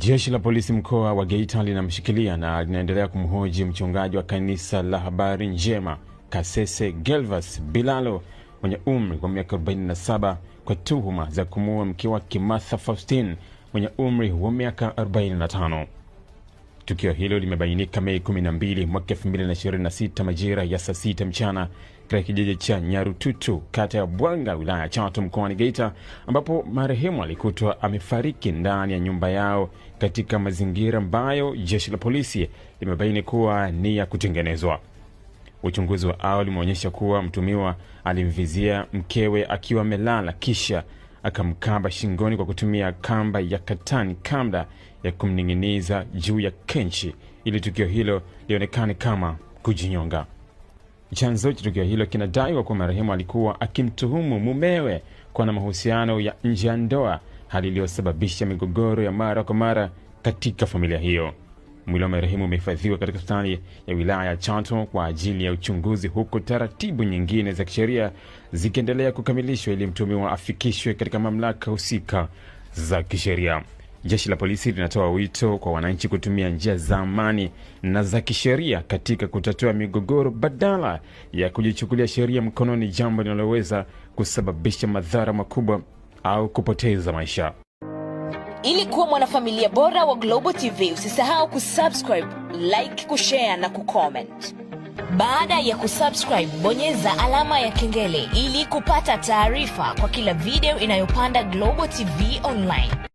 Jeshi la polisi mkoa wa Geita linamshikilia na linaendelea kumhoji mchungaji wa kanisa la Habari Njema Kasese Gervas Bilalo mwenye umri wa miaka 47 kwa tuhuma za kumuua mke wake Martha Faustine mwenye umri wa miaka 45. Tukio hilo limebainika Mei 12 mwaka 2026 majira ya saa 6 mchana katika kijiji cha Nyarututu, kata ya Bwanga, wilaya ya Chato, mkoani Geita, ambapo marehemu alikutwa amefariki ndani ya nyumba yao katika mazingira ambayo jeshi la polisi limebaini kuwa ni ya kutengenezwa. Uchunguzi wa awali umeonyesha kuwa mtumiwa alimvizia mkewe akiwa amelala, kisha akamkaba shingoni kwa kutumia kamba ya katani kabla ya kumning'iniza juu ya kenchi ili tukio hilo lionekane kama kujinyonga. Chanzo cha tukio hilo kinadaiwa kuwa marehemu alikuwa akimtuhumu mumewe kwa na mahusiano ya nje ya ndoa, hali iliyosababisha migogoro ya mara kwa mara katika familia hiyo. Mwili wa marehemu umehifadhiwa katika hospitali ya wilaya ya Chato kwa ajili ya uchunguzi, huku taratibu nyingine za kisheria zikiendelea kukamilishwa ili mtumiwa afikishwe katika mamlaka husika za kisheria. Jeshi la polisi linatoa wito kwa wananchi kutumia njia za amani na za kisheria katika kutatua migogoro badala ya kujichukulia sheria mkononi, jambo linaloweza kusababisha madhara makubwa au kupoteza maisha. Ili kuwa mwanafamilia bora wa Global TV, usisahau kusubscribe, like, kushare na kucomment. Baada ya kusubscribe, bonyeza alama ya kengele ili kupata taarifa kwa kila video inayopanda Global TV Online.